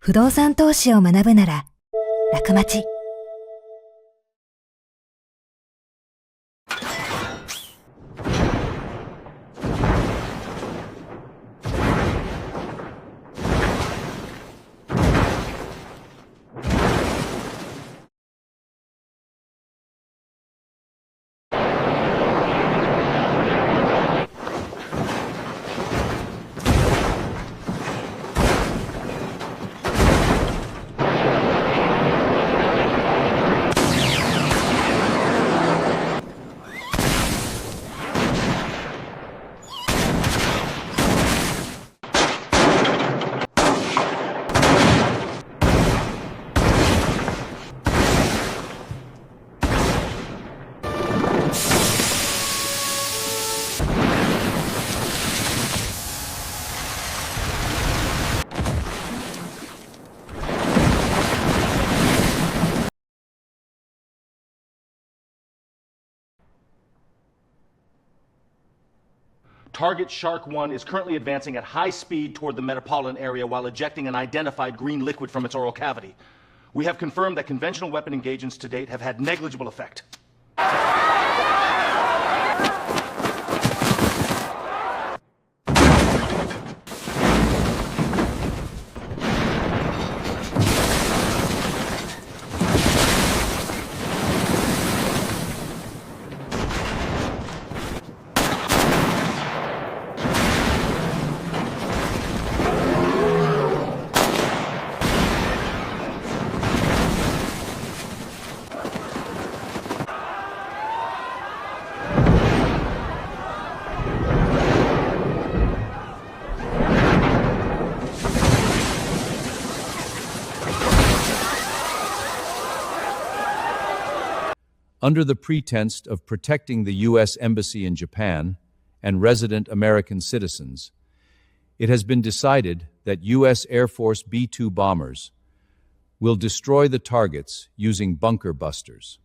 不動産投資を学ぶなら、楽町。Target Shark 1 is currently advancing at high speed toward the metropolitan area while ejecting an identified green liquid from its oral cavity. We have confirmed that conventional weapon engagements to date have had negligible effect. Under the pretense of protecting the U.S. Embassy in Japan and resident American citizens, it has been decided that U.S. Air Force B-2 bombers will destroy the targets using bunker busters.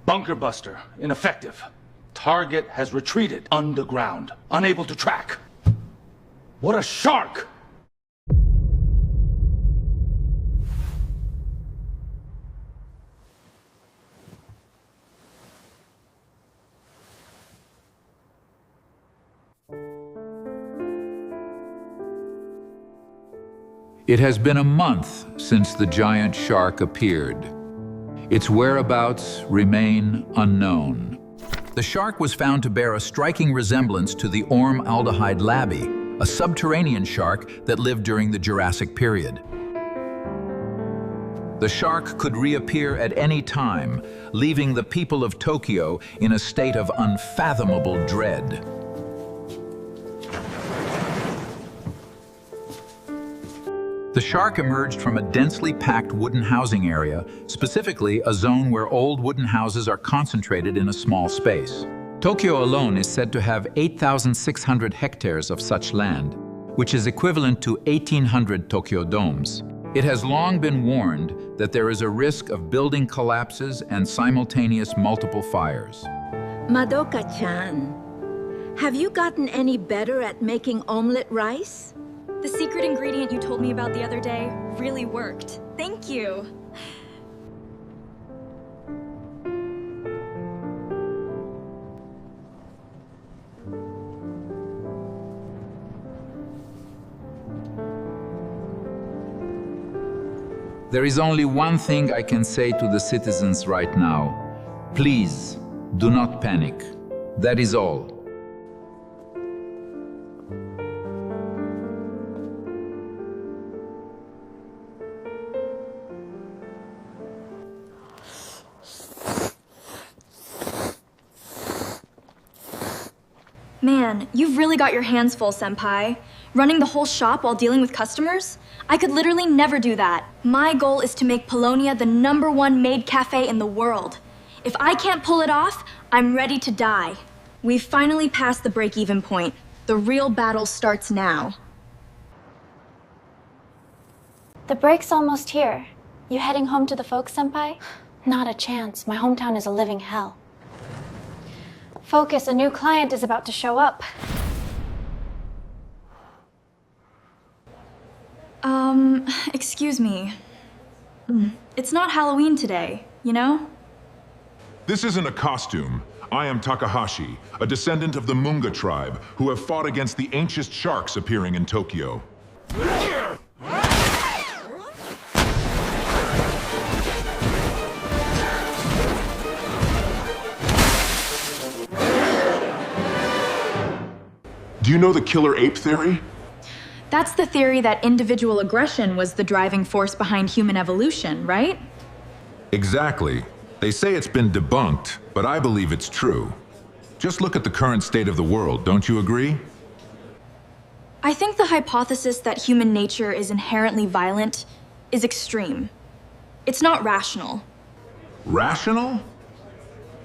Bunker buster, ineffective. Target has retreated underground, unable to track. What a shark! It has been a month since the giant shark appeared. Its whereabouts remain unknown. The shark was found to bear a striking resemblance to the Orm aldehyde labby, a subterranean shark that lived during the Jurassic period. The shark could reappear at any time, leaving the people of Tokyo in a state of unfathomable dread. The shark emerged from a densely packed wooden housing area, specifically a zone where old wooden houses are concentrated in a small space. Tokyo alone is said to have 8,600 hectares of such land, which is equivalent to 1,800 Tokyo domes. It has long been warned that there is a risk of building collapses and simultaneous multiple fires. Madoka-chan, have you gotten any better at making omelet rice? The secret ingredient you told me about the other day really worked. Thank you. There is only one thing I can say to the citizens right now. Please, do not panic. That is all. Man, you've really got your hands full, Senpai. Running the whole shop while dealing with customers? I could literally never do that. My goal is to make Polonia the #1 maid cafe in the world. If I can't pull it off, I'm ready to die. We've finally passed the break-even point. The real battle starts now. The break's almost here. You heading home to the folks, Senpai? Not a chance. My hometown is a living hell. Focus, a new client is about to show up. Excuse me. It's not Halloween today, you know? This isn't a costume. I am Takahashi, a descendant of the Munga tribe, who have fought against the ancient sharks appearing in Tokyo. Do you know the killer ape theory? That's the theory that individual aggression was the driving force behind human evolution, right? Exactly. They say it's been debunked, but I believe it's true. Just look at the current state of the world, don't you agree? I think the hypothesis that human nature is inherently violent is extreme. It's not rational. Rational?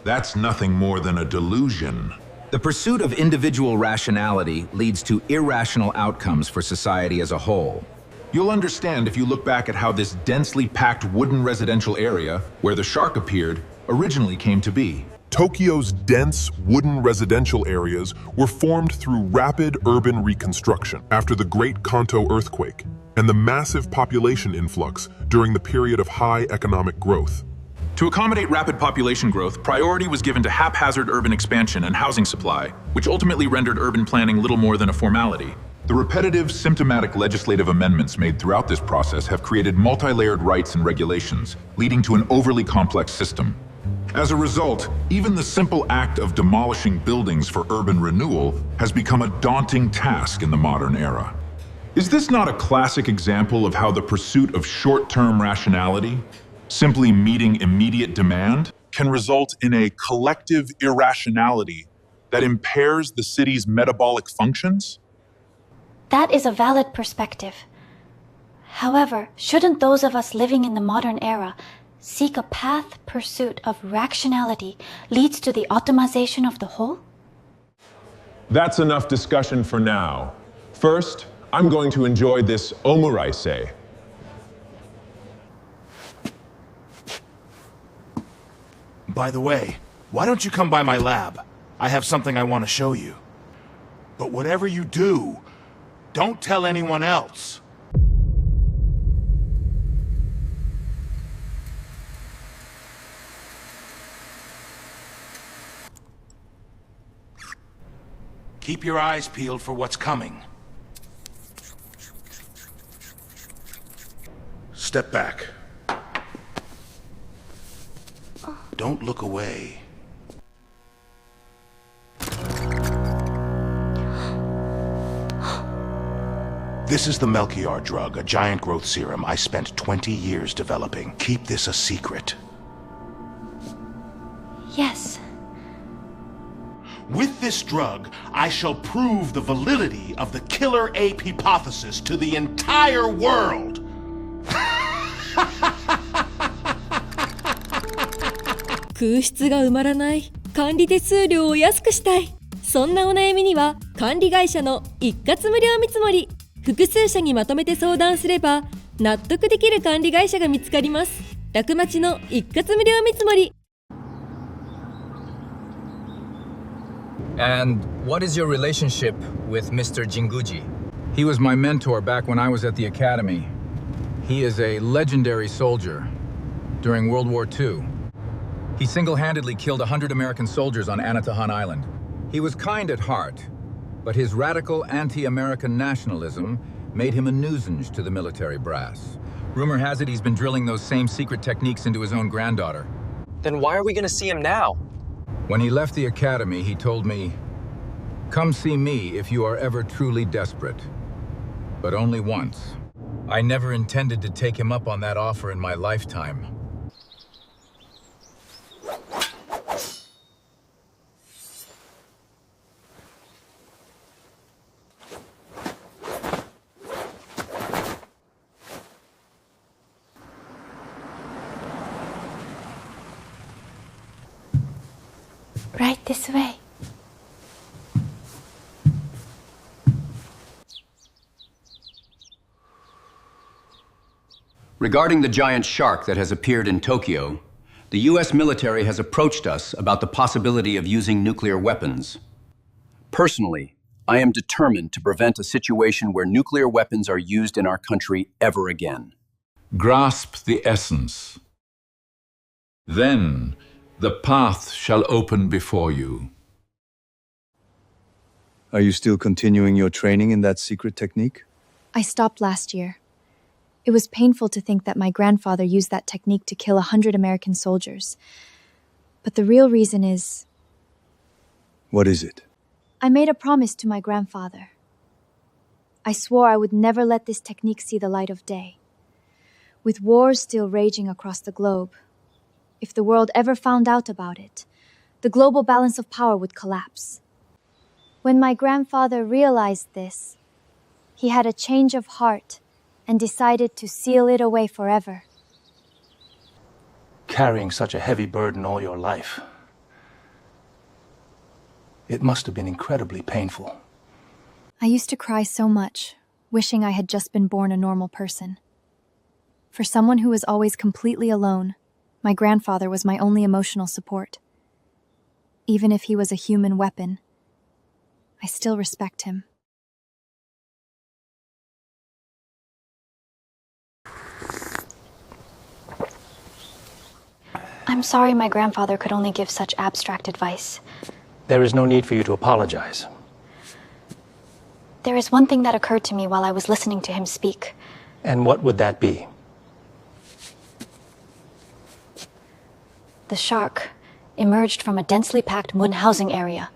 That's nothing more than a delusion. The pursuit of individual rationality leads to irrational outcomes for society as a whole. You'll understand if you look back at how this densely packed wooden residential area, where the shark appeared, originally came to be. Tokyo's dense wooden residential areas were formed through rapid urban reconstruction after the Great Kanto earthquake and the massive population influx during the period of high economic growth. To accommodate rapid population growth, priority was given to haphazard urban expansion and housing supply, which ultimately rendered urban planning little more than a formality. The repetitive, symptomatic legislative amendments made throughout this process have created multi-layered rights and regulations, leading to an overly complex system. As a result, even the simple act of demolishing buildings for urban renewal has become a daunting task in the modern era. Is this not a classic example of how the pursuit of short-term rationality, simply meeting immediate demand, Can result in a collective irrationality that impairs the city's metabolic functions? That is a valid perspective. However, shouldn't those of us living in the modern era seek a path pursuit of rationality leads to the optimization of the whole? That's enough discussion for now. First, I'm going to enjoy this omuraise. By the way, why don't you come by my lab? I have something I want to show you. But whatever you do, don't tell anyone else. Keep your eyes peeled for what's coming. Step back. Don't look away. This is the Melchior drug, a giant growth serum I spent 20 years developing. Keep this a secret. Yes. With this drug, I shall prove the validity of the killer ape hypothesis to the entire world. 空室が埋まらない、管理手数料を安くしたい、そんなお悩みには管理会社の一括無料見積もり、複数社にまとめて相談すれば納得できる管理会社が見つかります。楽町の一括無料見積もり。 And what is your relationship with Mr. Jinguji? He was my mentor back when I was at the academy. He is a legendary soldier during World War II. He single-handedly killed 100 American soldiers on Anatahan Island. He was kind at heart, but his radical anti-American nationalism made him a nuisance to the military brass. Rumor has it he's been drilling those same secret techniques into his own granddaughter. Then why are we gonna see him now? When he left the academy, he told me, "Come see me if you are ever truly desperate." But only once. I never intended to take him up on that offer in my lifetime. Right this way. Regarding the giant shark that has appeared in Tokyo, the US military has approached us about the possibility of using nuclear weapons. Personally, I am determined to prevent a situation where nuclear weapons are used in our country ever again. Grasp the essence. Then the path shall open before you. Are you still continuing your training in that secret technique? I stopped last year. It was painful to think that my grandfather used that technique to kill 100 American soldiers. But the real reason is... What is it? I made a promise to my grandfather. I swore I would never let this technique see the light of day. With wars still raging across the globe, if the world ever found out about it, the global balance of power would collapse. When my grandfather realized this, he had a change of heart and decided to seal it away forever. Carrying such a heavy burden all your life. It must have been incredibly painful. I used to cry so much, wishing I had just been born a normal person. For someone who was always completely alone, my grandfather was my only emotional support. Even if he was a human weapon, I still respect him. I'm sorry my grandfather could only give such abstract advice. There is no need for you to apologize. There is one thing that occurred to me while I was listening to him speak. And what would that be? The shark emerged from a densely packed wooden housing area.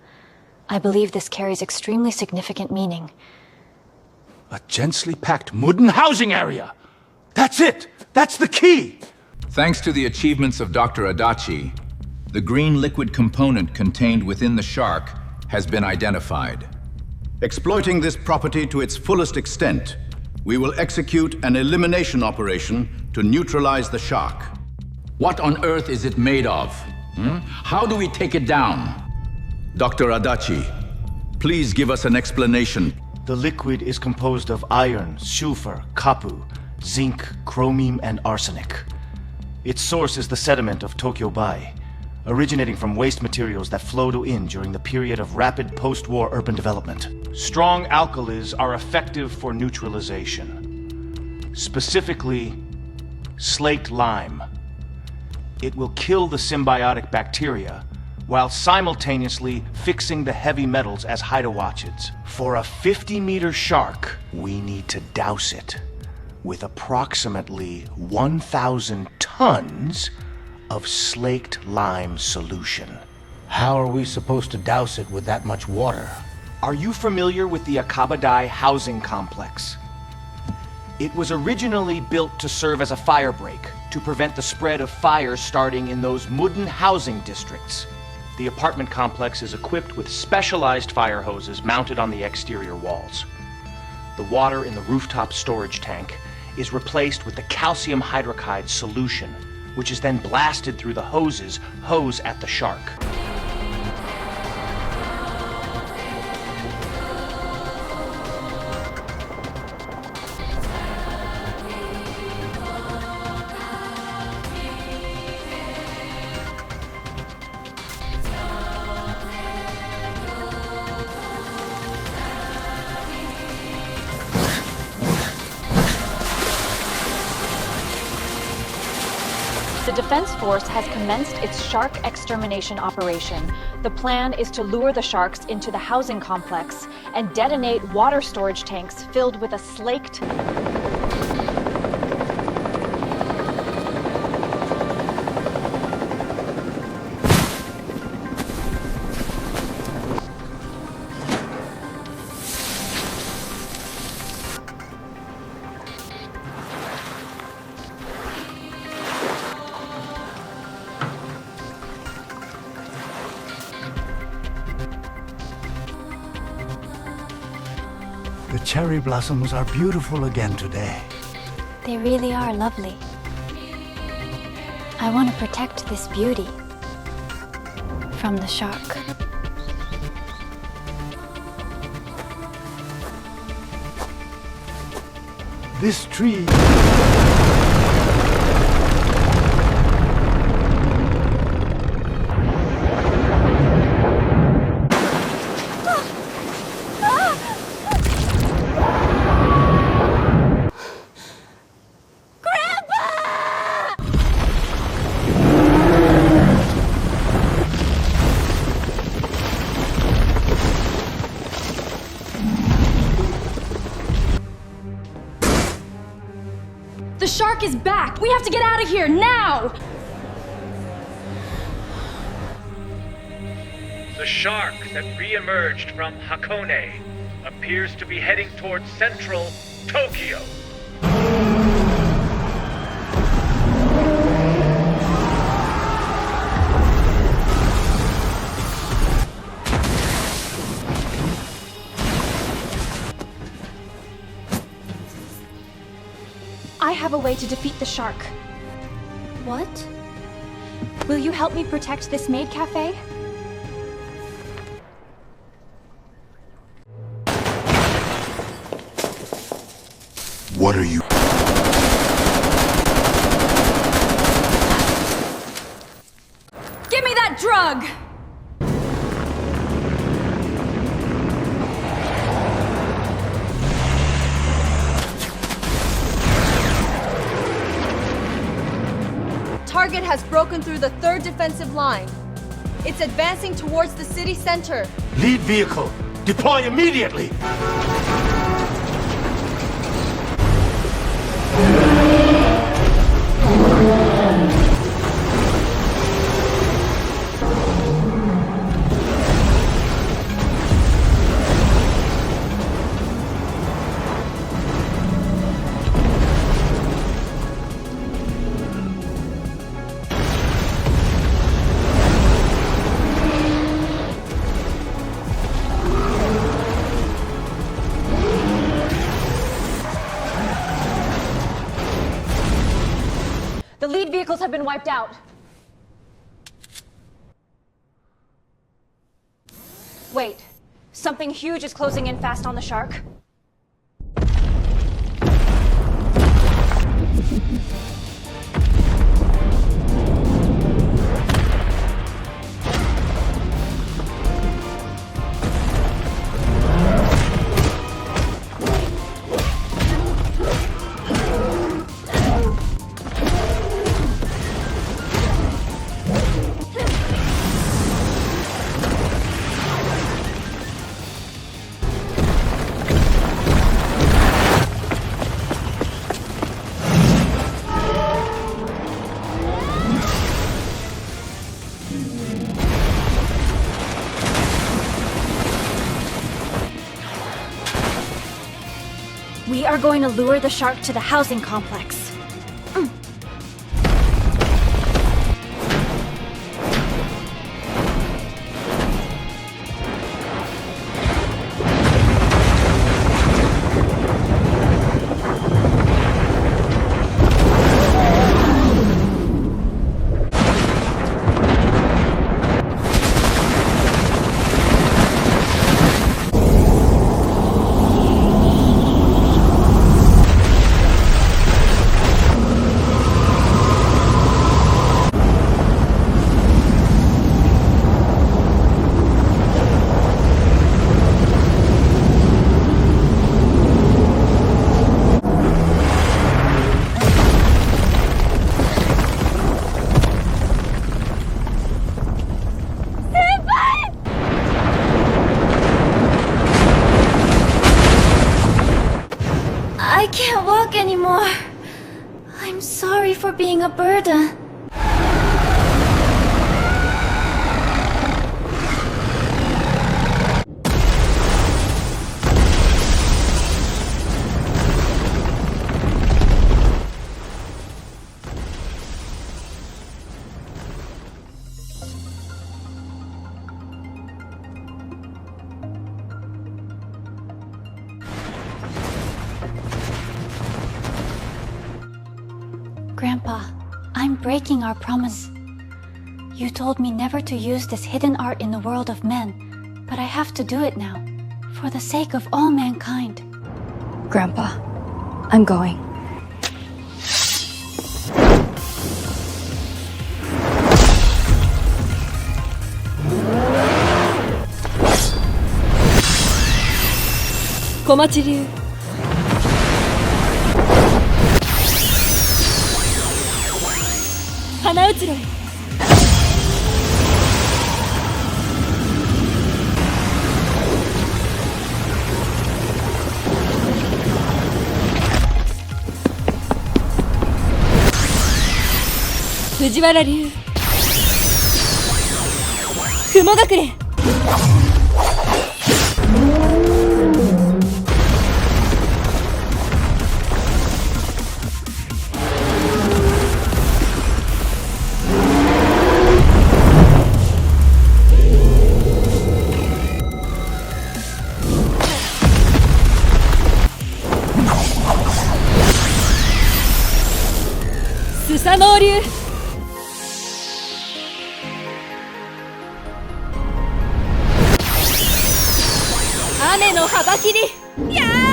I believe this carries extremely significant meaning. A densely packed wooden housing area! That's it! That's the key! Thanks to the achievements of Dr. Adachi, the green liquid component contained within the shark has been identified. Exploiting this property to its fullest extent, we will execute an elimination operation to neutralize the shark. What on earth is it made of? How do we take it down? Dr. Adachi, please give us an explanation. The liquid is composed of iron, sulfur, copper, zinc, chromium, and arsenic. Its source is the sediment of Tokyo Bay, originating from waste materials that flowed in during the period of rapid post-war urban development. Strong alkalis are effective for neutralization. Specifically, slaked lime. It will kill the symbiotic bacteria while simultaneously fixing the heavy metals as hydroacids. For a 50-meter shark, we need to douse it with approximately 1,000 tons of slaked lime solution. How are we supposed to douse it with that much water? Are you familiar with the Akabadai housing complex? It was originally built to serve as a fire break to prevent the spread of fires starting in those wooden housing districts. The apartment complex is equipped with specialized fire hoses mounted on the exterior walls. The water in the rooftop storage tank is replaced with the calcium hydrocide solution, which is then blasted through the hose at the shark. The Defense Force has commenced its shark extermination operation. The plan is to lure the sharks into the housing complex and detonate water storage tanks filled with a slaked... The cherry blossoms are beautiful again today. They really are lovely. I want to protect this beauty. from the shark. This tree... The shark is back! We have to get out of here, now! The shark that re-emerged from Hakone appears to be heading towards central Tokyo. I have a way to defeat the shark. What? Will you help me protect this maid cafe? What are you? Give me that drug! Target has broken through the third defensive line. It's advancing towards the city center. Lead vehicle, deploy immediately! The lead vehicles have been wiped out. Wait, something huge is closing in fast on the shark. We are going to lure the shark to the housing complex. I can't walk anymore. I'm sorry for being a burden. Grandpa, I'm breaking our promise. You told me never to use this hidden art in the world of men, but I have to do it now, for the sake of all mankind. Grandpa, I'm going. Komachi流花移ろい藤原流雲隠れスサノオ流雨の幅切りや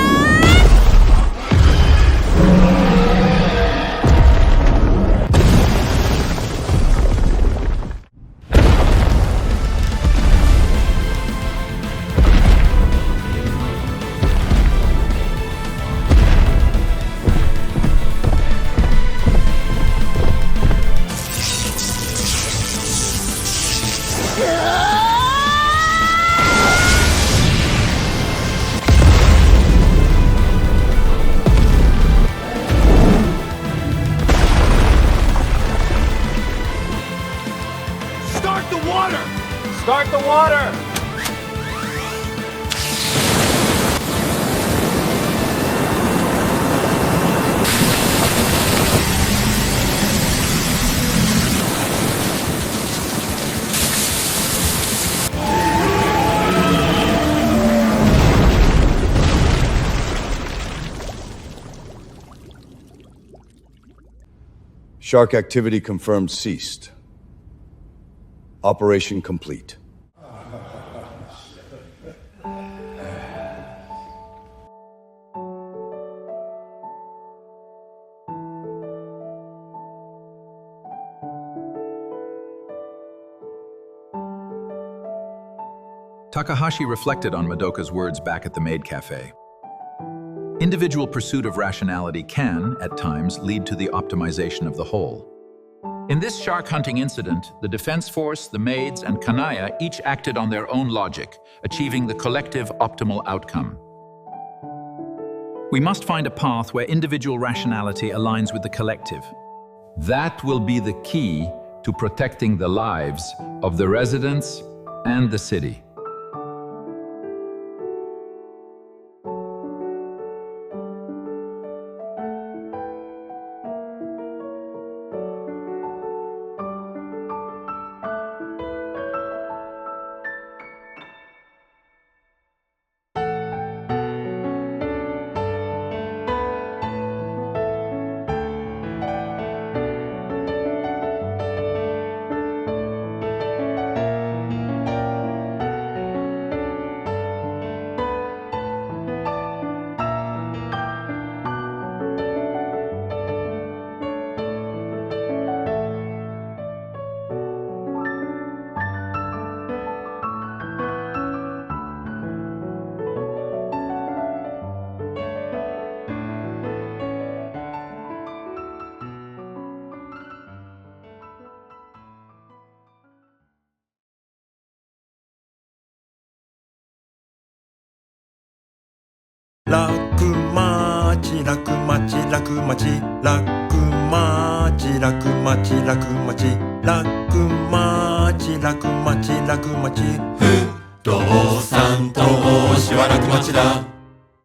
Start the water! Shark activity confirmed ceased. Operation complete. Takahashi reflected on Madoka's words back at the Maid Cafe. Individual pursuit of rationality can, at times, lead to the optimization of the whole. In this shark hunting incident, the Defense Force, the maids, and Kanaya each acted on their own logic, achieving the collective optimal outcome. We must find a path where individual rationality aligns with the collective. That will be the key to protecting the lives of the residents and the city.楽町楽町楽町楽町楽町楽町楽町楽町楽町不動産投資は楽町だ